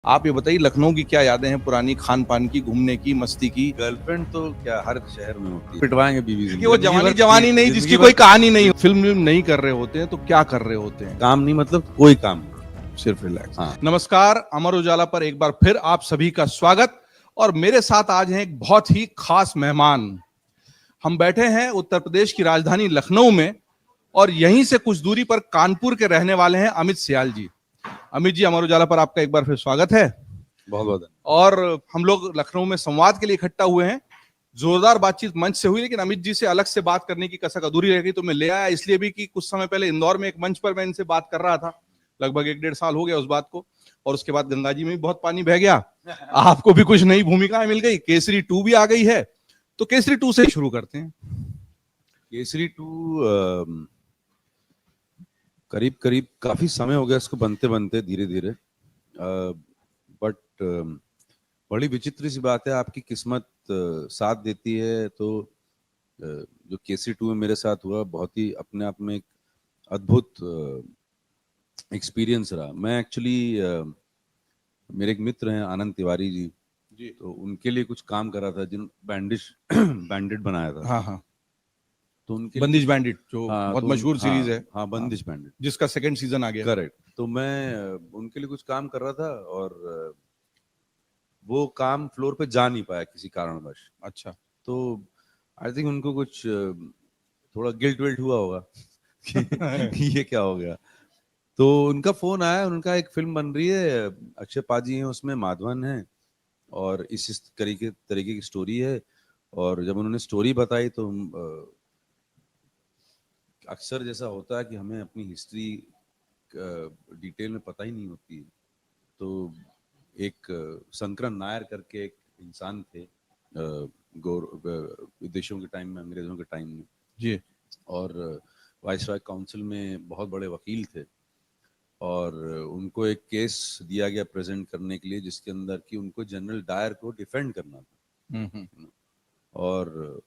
आप ये बताइए लखनऊ की क्या यादें हैं पुरानी, खान पान की, घूमने की, मस्ती की? गर्लफ्रेंड तो क्या हर शहर में होती है, पिटवाएंगे बीवी कि जिंदगी वो जिंदगी जवानी भर जवानी नहीं जिसकी जिंदगी कोई भर कहानी नहीं, फिल्म नहीं कर रहे होते हैं तो क्या कर रहे होते हैं? काम नहीं, मतलब कोई काम नहीं। सिर्फ रिलैक्स। हाँ। नमस्कार, अमर उजाला पर एक बार फिर आप सभी का स्वागत। और मेरे साथ आज हैं एक बहुत ही खास मेहमान। हम बैठे हैं उत्तर प्रदेश की राजधानी लखनऊ में और यहीं से कुछ दूरी पर कानपुर के रहने वाले हैं अमित सियाल जी। अमित जी, अमर उजाला पर आपका एक बार फिर स्वागत है। बहुत बहुत और हम लोग लखनऊ में संवाद के लिए इकट्ठा हुए हैं। जोरदार बातचीत मंच से हुई, लेकिन अमित जी से अलग से बात करने की कसक अधूरी रह गई, तो मैं ले आया इसलिए भी कि कुछ समय पहले इंदौर में एक मंच पर मैं इनसे बात कर रहा था। लगभग 1-1.5 साल हो गया उस बात को। और उसके बाद गंगा जी में भी बहुत पानी बह गया। आपको भी कुछ नई भूमिकाएं मिल गई, केसरी 2 भी आ गई है। तो केसरी 2 से शुरू करते हैं। केसरी 2 करीब करीब काफी समय हो गया इसको बनते बनते, धीरे धीरे। बट बड़ी विचित्र सी बात है, आपकी किस्मत साथ देती है तो जो केसरी 2 में मेरे साथ हुआ, बहुत ही अपने आप में एक अद्भुत एक्सपीरियंस रहा। मैं एक्चुअली मेरे एक मित्र हैं आनंद तिवारी जी, तो उनके लिए कुछ काम कर रहा था, जिन बैंडिश बैंडिट बनाया था। हाँ हाँ, तो उनके बंदिश लिए बैंडिट जो बहुत मशहूर सीरीज है। हाँ, बंदिश बैंडिट, जिसका सेकंड सीजन आ गया। करेक्ट। तो मैं उनके लिए कुछ काम कर रहा था और वो काम फ्लोर पे जा नहीं पाया किसी कारणवश। अच्छा। तो आई थिंक उनको कुछ थोड़ा गिल्ट विल्ट हुआ होगा कि ये क्या हो गया। तो उनका फोन आया, उनका एक फिल्म बन रही है, अक्षय पाजी हैं उसमें, माधवन है, और इस तरीके तरीके की स्टोरी है। और जब उन्होंने स्टोरी बताई तो अक्सर जैसा होता है कि हमें अपनी हिस्ट्री डिटेल में पता ही नहीं होती है। तो एक संकरन नायर करके एक इंसान थे, विदेशों के टाइम में, अंग्रेजों के टाइम में जी। और वाइसरॉय काउंसिल में बहुत बड़े वकील थे। और उनको एक केस दिया गया प्रेजेंट करने के लिए, जिसके अंदर कि उनको जनरल डायर को डिफेंड करना था। और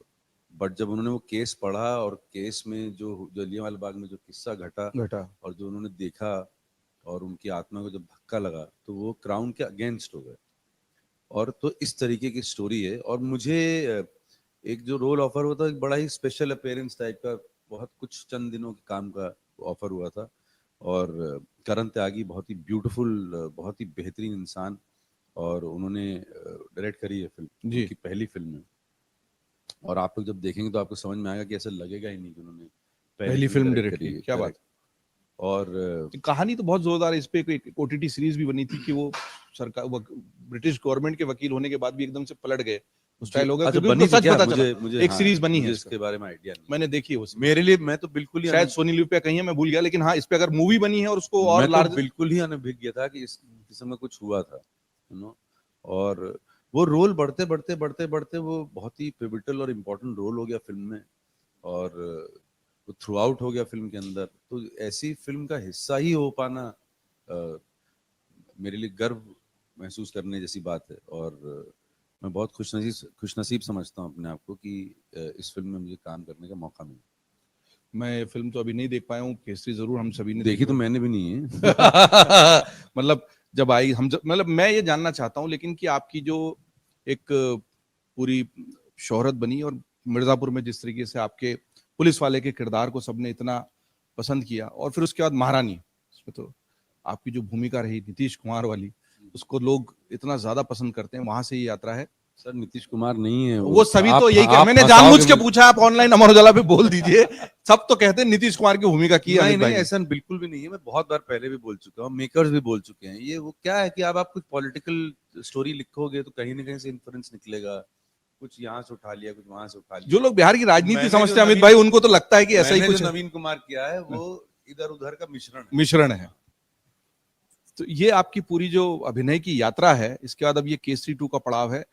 बट जब उन्होंने वो केस पढ़ा और केस में जो जलियांवाला बाग में जो किस्सा घटा और जो उन्होंने देखा और उनकी आत्मा को जब धक्का लगा, तो वो क्राउन के अगेंस्ट हो गए। और तो इस तरीके की स्टोरी है। और मुझे एक जो रोल ऑफर हुआ था, एक बड़ा ही स्पेशल अपीयरेंस टाइप का, बहुत कुछ चंद दिनों के काम का ऑफर हुआ था। और करण त्यागी बहुत ही ब्यूटीफुल, बहुत ही बेहतरीन इंसान, और उन्होंने डायरेक्ट करी है फिल्म, उनकी पहली फिल्म है। और आप लोग जब देखेंगे तो आपको समझ में आएगा कि ऐसा लगेगा ही नहीं कि उन्होंने पहली फिल्म डायरेक्ट करी है। क्या बात। और कहानी तो बहुत जोरदार है। इस पे एक ओटीटी सीरीज भी बनी थी कि वो सरकार ब्रिटिश गवर्नमेंट के वकील होने के बाद भी एकदम से पलट गए। स्टाइल हो गया, अच्छा, क्योंकि बनी उनको थी सच क्या? पता मुझे चला। मुझे एक हाँ, सीरीज बनी मुझे है इसके बारे में आइडिया नहीं। मैंने देखी है वो। मेरे लिए, मैं तो बिल्कुल ही शायद सोनी लिव पे कहीं है, मैं भूल गया, लेकिन हाँ, इस पे अगर मूवी बनी है और उसको और मैं तो लार्ज। बिल्कुल ही अनभिज्ञ था कि इस किस्म का कुछ हुआ था, यू नो। और वो रोल बढ़ते बढ़ते बढ़ते बढ़ते वो बहुत ही पिवटल और इम्पोर्टेंट रोल हो गया फिल्म में। और वो थ्रू आउट हो गया फिल्म के अंदर। तो ऐसी फिल्म का हिस्सा ही हो पाना मेरे लिए गर्व महसूस करने जैसी बात है। और मैं बहुत खुशनसीब समझता हूँ अपने आप को कि इस फिल्म में मुझे काम करने का मौका मिला। मैं ये फिल्म तो अभी नहीं देख पाया हूँ, केसरी जरूर हम सभी ने देखी तो मैंने भी नहीं है मतलब जब आई, हम मतलब मैं ये जानना चाहता हूँ लेकिन कि आपकी जो एक पूरी शोहरत बनी और मिर्जापुर में जिस तरीके से आपके पुलिस वाले के किरदार को सबने इतना पसंद किया, और फिर उसके बाद महारानी, उसमें तो आपकी जो भूमिका रही नीतीश कुमार वाली, उसको लोग इतना ज्यादा पसंद करते हैं, वहां से ये यात्रा है। सर, नीतीश कुमार नहीं है वो सभी तो यही आप मैंने जानबूझ के पूछा, आप ऑनलाइन अमर उजाला पे बोल दीजिए। सब तो कहते हैं नीतीश कुमार की भूमिका की है नहीं अमित नहीं, भाई। ऐसा बिल्कुल भी नहीं है। मैं बहुत बार पहले भी बोल चुका हूँ, मेकर्स भी बोल चुके हैं। ये वो क्या है कि अब आप कुछ पॉलिटिकल स्टोरी लिखोगे तो कहीं ना कहीं से इन्फ्लुएंस निकलेगा। कुछ यहाँ से उठा लिया, कुछ वहां से उठा जो लिया। लोग बिहार की राजनीति मैंने समझते हैं अमित भाई, उनको तो लगता है कि ऐसा ही मैंने कुछ जो नवीन कुमार किया है वो इधर उधर का मिश्रण है। तो ये आपकी पूरी जो अभिनय की यात्रा है, इसके बाद अब ये केसरी 2 का पड़ाव है,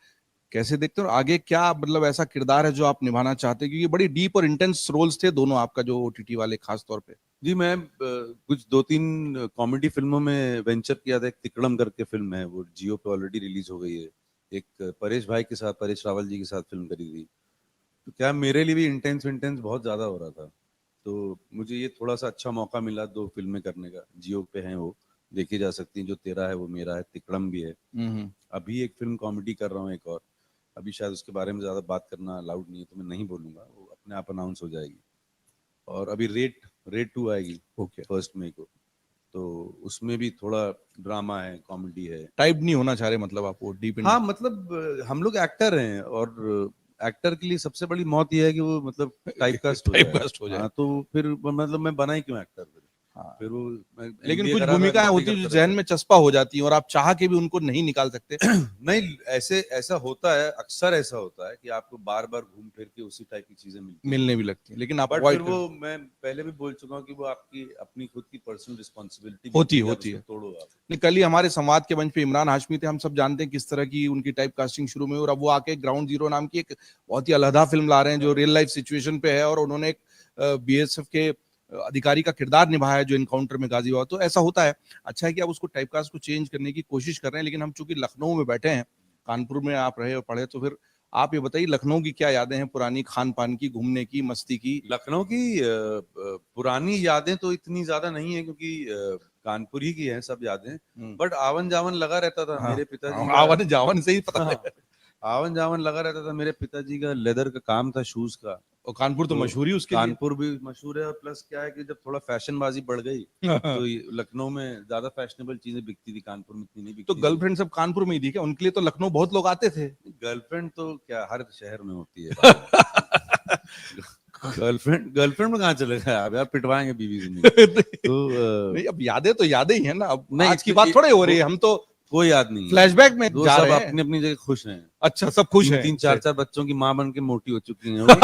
कैसे देखते हो आगे? क्या मतलब ऐसा किरदार है जो आप निभाना चाहते हैं, क्योंकि बड़ी डीप और इंटेंस रोल्स थे दोनों आपका, जो ओटीटी वाले खास तौर पे। जी, मैं कुछ 2-3 कॉमेडी फिल्मों में वेंचर किया था। एक तिकड़म करके फिल्म है, वो जियो पे ऑलरेडी रिलीज हो गई है। एक परेश भाई के साथ, परेश रावल जी के साथ फिल्म करी थी। तो क्या मेरे लिए भी इंटेंस इंटेंस बहुत ज्यादा हो रहा था, तो मुझे ये थोड़ा सा अच्छा मौका मिला 2 फिल्में करने का, जियो पे है वो। देखी जा सकती हैं। जो तेरा है वो मेरा है, तिकड़म भी है। अभी एक फिल्म कॉमेडी कर रहा हूँ एक और, अभी शायद उसके बारे में ज्यादा बात करना अलाउड नहीं है तो मैं नहीं बोलूंगा, वो अपने आप अनाउंस हो जाएगी। और अभी रेट रेट 2 आएगी ओके। 1 मई को, तो उसमें भी थोड़ा ड्रामा है, कॉमेडी है। टाइप नहीं होना चाह रहे मतलब आप, वो डीप हाँ मतलब हम लोग एक्टर हैं, और एक्टर के लिए सबसे बड़ी मौत यह है कि वो मतलब टाइपकास्ट हो जाए। टाइपकास्ट हो जाए। हाँ, तो फिर मतलब मैं बना ही क्यों एक्टर फिर? हाँ। फिर वो लेकिन MBA कुछ करा था, भूमिकाएं नौकरी होती है जो करता जहन रहता। में चस्पा हो जाती हैं और आप चाह के भी उनको नहीं निकाल सकते। नहीं, ऐसे ऐसा होता है, अक्सर ऐसा होता है कि आपको बार बार घूम फिर के उसी टाइप की चीजें मिलती हैं। मिलने भी लगती है, लेकिन आप बट फिर अवॉइड वो, कर। मैं पहले भी बोल चुका हूँ कि वो आपकी अपनी खुद की पर्सनल रिस्पॉन्सिबिलिटी होती आप होती उसको है। तोड़ो आप। नहीं, कल ही हमारे संवाद के मंच पे इमरान हाशमी थे, हम सब जानते हैं किस तरह की उनकी टाइप कास्टिंग शुरू में हुई, और अब वो आके ग्राउंड जीरो नाम की एक बहुत ही अलहदा फिल्म ला रहे हैं जो रियल लाइफ सिचुएशन पे है, और उन्होंने एक बीएसएफ के अधिकारी का किरदार निभाया है जो इनकाउंटर में गाजी हुआ। तो ऐसा होता है। अच्छा है कि आप उसको टाइपकास्ट को चेंज करने की कोशिश कर रहे हैं, लेकिन हम चूंकि लखनऊ में बैठे हैं, कानपुर में आप रहे और पढ़े, तो फिर आप ये बताइए लखनऊ की क्या यादें हैं पुरानी, खान पान की, घूमने की, मस्ती की? लखनऊ की पुरानी यादें तो इतनी ज्यादा नहीं है, क्योंकि कानपुर ही की हैं सब यादें। बट आवन जावन लगा रहता था हाँ, मेरे पिताजी का। आवन जावन से ही पता हाँ, लगा। आवन जावन लगा रहता था मेरे पिताजी का, लेदर का काम था, शूज का। और कानपुर तो तो मशहूर ही उसके लिए। कानपुर भी मशहूर है, और प्लस क्या है कि जब थोड़ा फैशनबाजी बढ़ गई तो लखनऊ में ज्यादा फैशनेबल चीजें बिकती थी, कानपुर में इतनी नहीं तो बिकती थी। गर्लफ्रेंड सब कानपुर में ही थी क्या? उनके लिए तो लखनऊ बहुत लोग आते थे। गर्लफ्रेंड तो क्या हर शहर में होती है भाई। गर्लफ्रेंड गर्लफ्रेंड में कहाँ चलेगा आप यार, पिटवाएंगे बीवी से नहीं। तो नहीं, अब यादें तो यादें ही है ना, अब नहीं, आज की बात थोड़ी हो रही है, हम तो कोई याद नहीं है। फ्लैशबैक में वो जा सब रहे हैं। अपनी अपनी जगह खुश हैं। अच्छा, सब खुश तीन हैं। तीन चार चार बच्चों की माँ बन के मोटी हो चुकी हैं वो।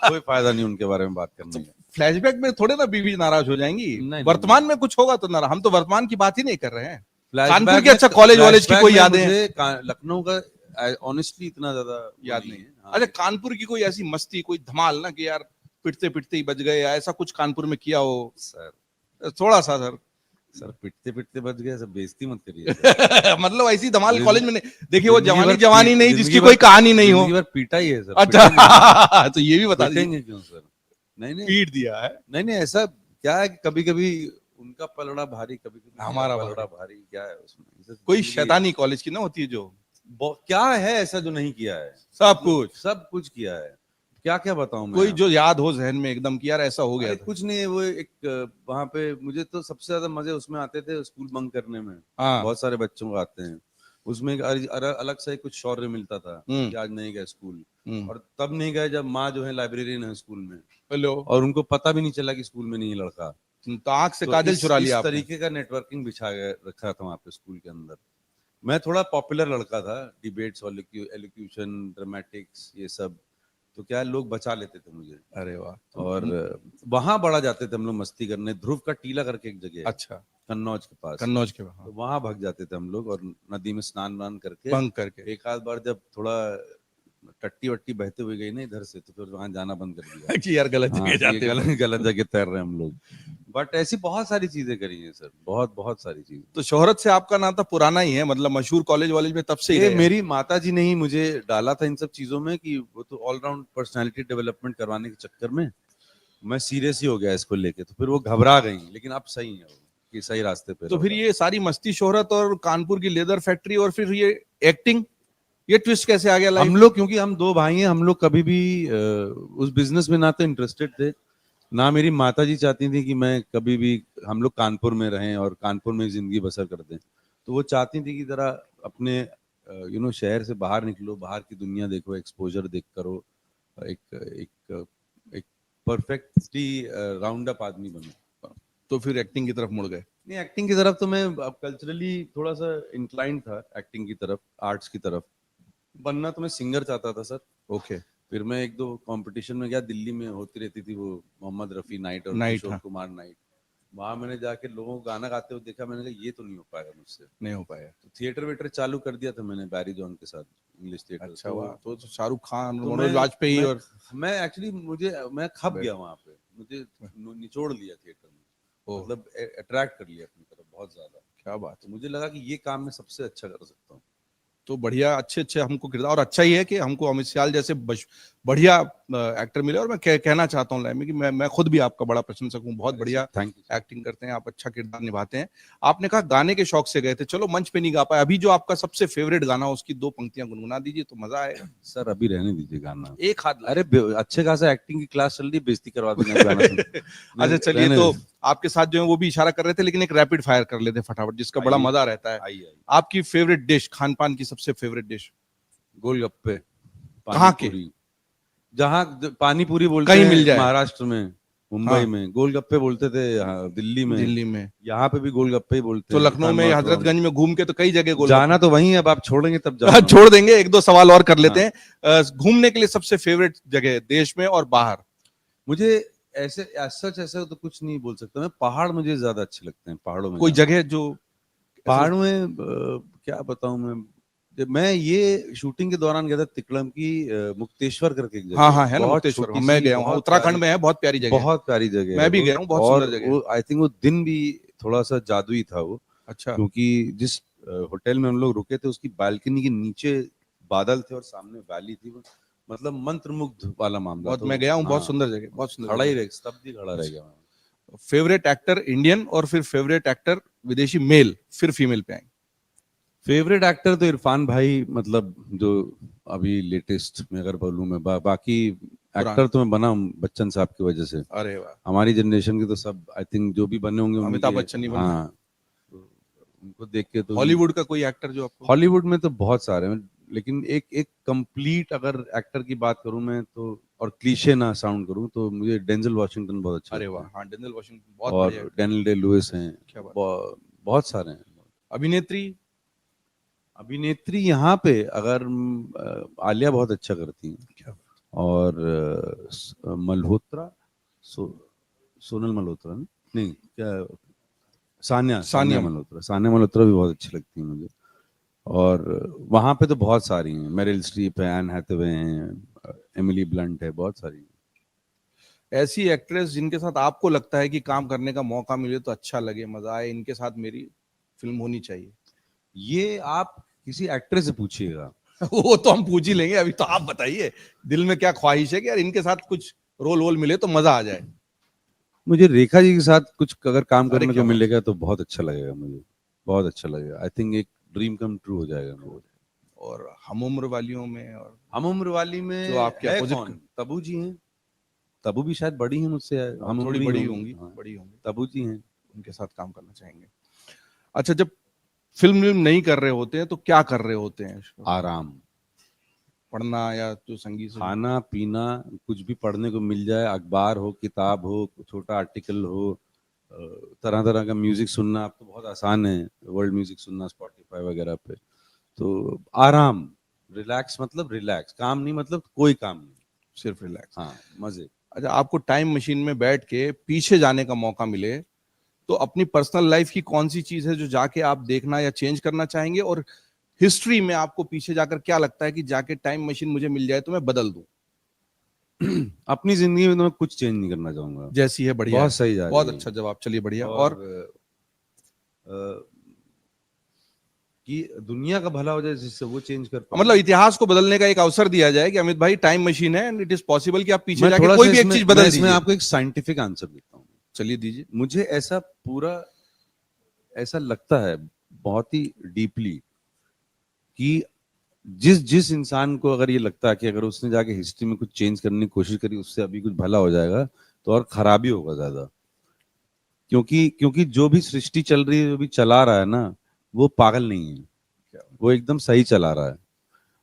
कोई फायदा नहीं उनके बारे में बात करने का। फ्लैशबैक में थोड़े ना बीवी नाराज हो जाएंगी। नहीं, वर्तमान में कुछ होगा तो नाराज, हम तो वर्तमान की बात ही नहीं कर रहे हैं। कानपुर फ्लैशबैक की, में अच्छा, कॉलेज वॉलेज की फ्लैशबैक कोई में यादें हैं? मुझे लखनऊ का ऑनेस्टली इतना ज्यादा वो याद नहीं नहीं। है। हाँ, अच्छा, कानपुर की कोई ऐसी मस्ती, कोई धमाल ना कि यार पिटते पिटते ही बच गए, या ऐसा कुछ कानपुर में किया हो? सर थोड़ा सा सर। सर पिटते पिटते बच गए, सब बेइज्जती मत करिए सर। मतलब ऐसी धमाल कॉलेज जिन- में नहीं देखिए, वो जिंदगी जवानी भर जवानी नहीं जिंदगी जिसकी भर कोई कहानी नहीं हो। जिंदगी भर पीटा ही है सर, पिटेंगे क्यों? अच्छा, तो ये भी बता दीजिए। पिटेंगे क्यों सर? नहीं नहीं पीट दिया है। नहीं नहीं, ऐसा क्या है कि कभी कभी उनका पलड़ा भारी, कभी कभी हमारा पलड़ा भारी। भारी, क्या है उसमें? ये सब कोई जिंदगी शैतानी कॉलेज की ना होती है जो क्या है ऐसा जो नहीं किया है? सब मतलब कुछ, सब कुछ किया है। क्या क्या बताऊं मैं कोई जो आपको? याद हो जहन में एकदम कि यार ऐसा हो गया अरे था। कुछ नहीं है, वो एक वहां पे मुझे तो सबसे ज्यादा मजे उसमें आते थे, स्कूल बंक करने में। हाँ। बहुत सारे बच्चों को आते हैं, उसमें एक अलग से कुछ शौर्य मिलता था कि आज नहीं गए स्कूल। और तब नहीं गए जब माँ जो है लाइब्रेरियन है स्कूल में, हेलो। और उनको पता भी नहीं चला कि स्कूल में नहीं है लड़का। तो आंख से तो काजल चुरा लिया इस आपने। तरीके का नेटवर्किंग बिछा रखा था वहाँ पे स्कूल के अंदर। मैं थोड़ा पॉपुलर लड़का था, डिबेट्स, एलोक्यूशन, ड्रामेटिक्स, ये सब। तो क्या लोग बचा लेते थे मुझे। अरे वाह। और वहां बड़ा जाते थे हम लोग मस्ती करने, ध्रुव का टीला करके एक जगह है अच्छा, कन्नौज के पास। कन्नौज के वहाँ तो वहां भाग जाते थे हम लोग, और नदी में स्नान वान करके बंक करके। एक आध बार जब थोड़ा टट्टी वट्टी बहते हुए गई ना इधर से, तो फिर वहां जाना बंद कर दिया। कि यार गलत हाँ, जगह कि ये जाते गलत हैं। गलत जगह तैर रहे हैं हम लोग। बट ऐसी बहुत सारी चीजें करी हैं सर, बहुत बहुत सारी चीजें। तो शोहरत से आपका नाता पुराना ही है, मतलब मशहूर कॉलेज वॉलेज में तब से ही ये रहे हैं। मेरी माता जी ने ही मुझे डाला था इन सब चीजों में, कि वो तो ऑलराउंड पर्सनालिटी डेवलपमेंट करवाने के चक्कर में मैं सीरियस ही हो गया इसको लेके, तो फिर वो घबरा गई, लेकिन अब सही है वो, कि सही रास्ते पे तो फिर लौटा। ये सारी मस्ती, शोहरत और कानपुर की लेदर फैक्ट्री और फिर ये एक्टिंग, ये ट्विस्ट कैसे आ गया लाइफ हम में? लोग, क्योंकि हम दो भाई हैं, हम लोग कभी भी उस बिजनेस में ना तो इंटरेस्टेड थे, ना मेरी माता जी चाहती थी कि मैं कभी भी, हम लोग कानपुर में रहें और कानपुर में जिंदगी बसर कर दें। तो वो चाहती थी कि जरा अपने शहर से बाहर निकलो, बाहर की दुनिया देखो, एक्सपोजर देख करो, एक एक एक परफेक्टली राउंड अप आदमी बनो। तो फिर एक्टिंग की तरफ मुड़ गए। नहीं, एक्टिंग की तरफ तो मैं कल्चरली थोड़ा सा इंक्लाइंड था, एक्टिंग की तरफ, आर्ट्स की तरफ। बनना तो मैं सिंगर चाहता था सर। ओके। फिर मैं एक दो कंपटीशन में गया, दिल्ली में होती रहती थी वो मोहम्मद रफी नाइट और नाइट, किशोर हाँ। कुमार नाइट। वहां मैंने जाके लोगों को गाना गाते हुए देखा, मैंने कहा ये तो नहीं हो पाएगा मुझसे। नहीं हो पाया। तो थिएटर वेटर चालू कर दिया था मैंने बैरी जॉन के साथ, इंग्लिश थिएटर। अच्छा, वाह। तो शाहरुख खान, तो मनोज वाजपेयी और मैं एक्चुअली मैं खप गया वहां पे, मुझे निचोड़ लिया थिएटर में, मतलब अट्रैक्ट कर लिया अपनी तरफ बहुत ज्यादा। क्या बात। तो मुझे लगा कि ये काम मैं सबसे अच्छा कर सकता हूँ। तो बढ़िया, अच्छे अच्छे हमको किरदार, और अच्छा ही है कि हमको अमित सियाल जैसे बढ़िया एक्टर मिले। और मैं कहना चाहता हूँ लाइफ में कि मैं खुद भी आपका बड़ा प्रशंसक हूँ, बहुत बढ़िया थैंक यू। एक्टिंग करते हैं आप, अच्छा किरदार निभाते हैं। आपने कहा गाने के शौक से गए थे, चलो मंच पे नहीं गा पाए, अभी जो आपका सबसे फेवरेट गाना हो उसकी 2 पंक्तियां गुनगुना दीजिए तो मजा आएगा। सर अभी रहने दीजिए गाना, एक हाथ अरे अच्छे खासा एक्टिंग की क्लास चल रही, बेइज्जती करवा देंगे आप गाना सुन के। अच्छा चलिए, रहने तो दीजिए। आपके साथ जो है वो भी इशारा कर रहे थे, लेकिन एक रैपिड फायर कर लेते हैं फटाफट, जिसका बड़ा आइए, मजा रहता है। आइए। आपकी फेवरेट डिश, खान पान की सबसे फेवरेट डिश? गोलगप्पे, कहाँ पानी के? पूरी। जहाँ पानी पूरी बोलते कहीं मिल हैं जाए। महाराष्ट्र में, मुंबई हाँ, में गोलगप्पे बोलते थे, यहाँ दिल्ली में, दिल्ली में। यहाँ पे भी गोलगप्पे ही बोलते तो हैं, इफ आई लखनऊ एम में नॉट रॉन्ग। हजरतगंज में घूम के तो कई जगह जाना गोलगप्पे। तो वहीं है, अब आप छोड़ेंगे तब जाऊंगा मैं। छोड़ देंगे, 1-2 सवाल और कर लेते हाँ। हैं। घूमने के लिए सबसे फेवरेट जगह देश में और बाहर? मुझे ऐसे सच ऐसा तो कुछ नहीं बोल सकता मैं, पहाड़ मुझे ज्यादा अच्छे लगते हैं, पहाड़ों में कोई जाना। जगह जो पहाड़ों में क्या बताऊं मैं, जब मैं ये शूटिंग के दौरान गया था तिकड़म की, मुक्तेश्वर करके एक हाँ जगह है, हाँ है ना बहुत मुक्तेश्वर, छोटी मैं सी, गया हूँ, हाँ, बहुत उत्तराखंड प्यारी, में है, बहुत प्यारी जगह है। बहुत प्यारी जगह है मैं भी वो। गया हूँ, बहुत और सुंदर जगह है। वो आई थिंक वो दिन भी थोड़ा सा जादुई था वो, अच्छा। क्योंकि जिस होटल में हम लोग रुके थे उसकी बालकनी के नीचे बादल थे और सामने वैली थी, मतलब मंत्रमुग्ध वाला मामला बहुत, तो। मैं गया हूँ, बहुत हाँ, सुंदर जगह, बहुत सुंदर खड़ा ही जगह। रह, स्तब्ध ही खड़ा रह गया मैं। फेवरेट एक्टर इंडियन और फिर फेवरेट एक्टर विदेशी, मेल फिर फीमेल पे आएंगे। फेवरेट एक्टर तो इरफान भाई, मतलब जो अभी लेटेस्ट में अगर बोलूं मैं, बाकी पुराने। एक्टर तो मैं बना हूं बच्चन साहब की वजह से। अरे वाह, हमारी जनरेशन के तो सब आई थिंक जो भी बने होंगे उन्हीं अमिताभ के। बच्चन ही बन गए। हाँ, तो उनको देख के तो हॉलीवुड का कोई एक्टर जो आपको? हॉलीवुड में तो बहुत सारे हैं, लेकिन एक एक कंप्लीट अगर एक्टर की बात करूं मैं तो, और क्लीशे ना साउंड करूं तो, मुझे डेंजल वॉशिंगटन बहुत अच्छा अरे लगता वाह, है। हाँ डेनियल वॉशिंगटन बहुत बढ़िया और एक्टर। डैनियल डे लुइस हैं, क्या बात। बहुत सारे हैं। अभिनेत्री? अभिनेत्री यहाँ पे अगर आलिया बहुत अच्छा करती हैं, क्या? और मल्होत्रा, सोनल मल्होत्रा नहीं क्या, सान्या सान्या सानिया। मल्होत्रा, सान्या मल्होत्रा भी बहुत अच्छी लगती है मुझे। और वहां पे तो बहुत सारी हैं, मेरिल स्ट्रीप है, एन हैथवे हैं, एमिली ब्लंट है, बहुत सारी हैं। ऐसी एक्ट्रेस जिनके साथ आपको लगता है कि काम करने का मौका मिले तो अच्छा लगे, मजा आए, इनके साथ मेरी फिल्म होनी चाहिए? ये आप किसी एक्ट्रेस से पूछिएगा। वो तो हम पूछ ही लेंगे, अभी तो आप बताइए दिल में क्या ख्वाहिश है कि यार इनके साथ कुछ रोल वोल मिले तो मजा आ जाए। मुझे रेखा जी के साथ कुछ अगर काम अरे करने को क्या बात। मिलेगा तो बहुत अच्छा लगेगा मुझे, बहुत अच्छा लगेगा। आई थिंक एक ड्रीम कम ट्रू हो जाएगा मेरा। और हम उम्र वालियों में, और हम उम्र वाली जो में आपके है अपोजिट, कौन, तबू जी हैं। तबू भी शायद बड़ी हैं मुझसे, हम थोड़ी उम्र ही बड़ी होंगे। होंगी, हाँ, बड़ी होंगी, तबू जी हैं। उनके साथ काम करना चाहेंगे। अच्छा, जब फिल्म नहीं कर रहे होते हैं तो क्या कर रहे होते हैं? आराम, पढ़ना या जो संगीत से खाना पीना, कुछ भी पढ़ने को मिल जाए, अखबार हो, किताब हो, छोटा आर्टिकल हो, तरह तरह का म्यूजिक सुनना। अब तो बहुत आसान है वर्ल्ड म्यूजिक सुनना स्पॉटिफाई वगैरह पे। तो आराम, रिलैक्स, मतलब रिलैक्स, काम नहीं मतलब कोई काम नहीं, सिर्फ रिलैक्स? हाँ मजे। अच्छा, आपको टाइम मशीन में बैठ के पीछे जाने का मौका मिले तो अपनी पर्सनल लाइफ की कौन सी चीज है जो जाके आप देखना या चेंज करना चाहेंगे? और हिस्ट्री में आपको पीछे जाकर क्या लगता है कि जाके टाइम मशीन मुझे मिल जाए तो मैं बदल दूं? अपनी जिंदगी में तो मैं कुछ चेंज नहीं करना चाहूंगा, जैसी है बढ़िया बहुत है। सही जा बहुत रही है। अच्छा जवाब, चलिए बढ़िया। और और कि दुनिया का भला हो जाए जिससे वो चेंज कर पाऊँ। मतलब इतिहास को बदलने का एक अवसर दिया जाए कि अमित भाई टाइम मशीन है एंड इट इज पॉसिबल कि आप पीछे मैं जाके थोड़ा कोई सा भी एक इसमें, चीज मैं बदल इसमें दीजिए। आपको एक साइंटिफिक आंसर देता हूँ। चलिए दीजिए। मुझे ऐसा पूरा ऐसा लगता है बहुत ही डीपली कि जिस जिस इंसान को अगर ये लगता है कि अगर उसने जाके हिस्ट्री में कुछ चेंज करने की कोशिश करी उससे अभी कुछ भला हो जाएगा, तो और खराबी होगा ज्यादा। क्योंकि क्योंकि जो भी सृष्टि चल रही है, जो भी चला रहा है ना, वो पागल नहीं है, वो एकदम सही चला रहा है।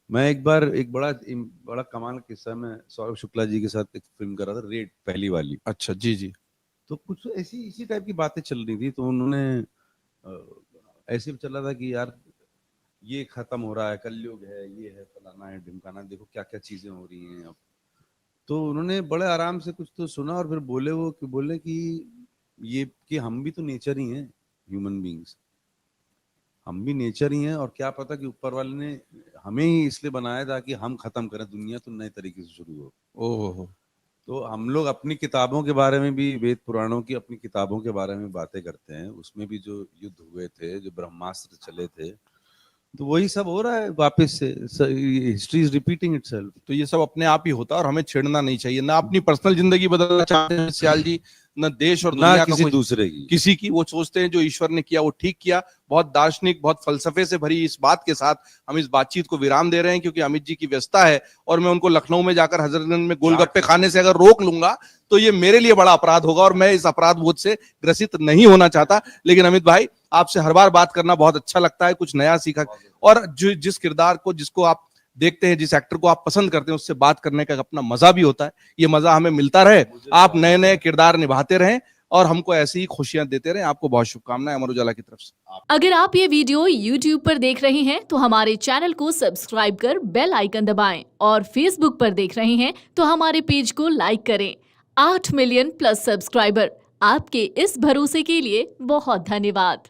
मैं एक बार एक बड़ा बड़ा कमाल का किस्सा, मैं सौरभ शुक्ला जी के साथ एक फिल्म कर रहा था, रेड पहली वाली। अच्छा, जी जी। तो कुछ ऐसी इसी टाइप की बातें चल रही थी, तो उन्होंने ऐसे चल रहा था कि यार ये खत्म हो रहा है, कलयुग है, ये है, फलाना है, ढिमकाना, देखो क्या क्या चीजें हो रही हैं अब। तो उन्होंने बड़े आराम से कुछ तो सुना और फिर बोले कि ये कि हम भी तो नेचर ही हैं, ह्यूमन बींग्स, हम भी नेचर ही हैं, और क्या पता कि ऊपर वाले ने हमें ही इसलिए बनाया था कि हम खत्म करें दुनिया, तो नए तरीके से शुरू हो। ओहो। तो हम लोग अपनी किताबों के बारे में भी, वेद पुराणों की अपनी किताबों के बारे में बातें करते हैं, उसमें भी जो युद्ध हुए थे, जो ब्रह्मास्त्र चले थे, तो वही सब हो रहा है वापस से, हिस्ट्री इज रिपीटिंग इटसेल्फ। तो ये सब अपने आप ही होता है और हमें छेड़ना नहीं चाहिए। ना अपनी पर्सनल जिंदगी बदलना चाहते हैं सियाल जी, न देश और ना दुनिया का किसी कोई दूसरे की। किसी की। वो सोचते हैं जो ईश्वर ने किया वो ठीक किया। बहुत दार्शनिक, बहुत फलसफे से भरी इस बात के साथ हम इस बातचीत को विराम दे रहे हैं, क्योंकि अमित जी की व्यस्तता है और मैं उनको लखनऊ में जाकर हजरतगंज में गोलगप्पे खाने से अगर रोक लूंगा तो ये मेरे लिए बड़ा अपराध होगा और मैं इस अपराध बोध से ग्रसित नहीं होना चाहता। लेकिन अमित भाई, आपसे हर बार बात करना बहुत अच्छा लगता है, कुछ नया सीखा। और जिस किरदार को, जिसको आप देखते हैं, जिस एक्टर को आप पसंद करते हैं, उससे बात करने का अपना मजा भी होता है। ये मजा हमें मिलता रहे, आप नए नए किरदार निभाते रहें और हमको ऐसी ही खुशियां देते रहें। आपको बहुत शुभकामनाएं अमर उजाला की तरफ से। अगर आप ये वीडियो YouTube पर देख रहे हैं तो हमारे चैनल को सब्सक्राइब कर बेल आइकन दबाएं और Facebook पर देख रहे हैं तो हमारे पेज को लाइक करें। 8 मिलियन प्लस सब्सक्राइबर, आपके इस भरोसे के लिए बहुत धन्यवाद।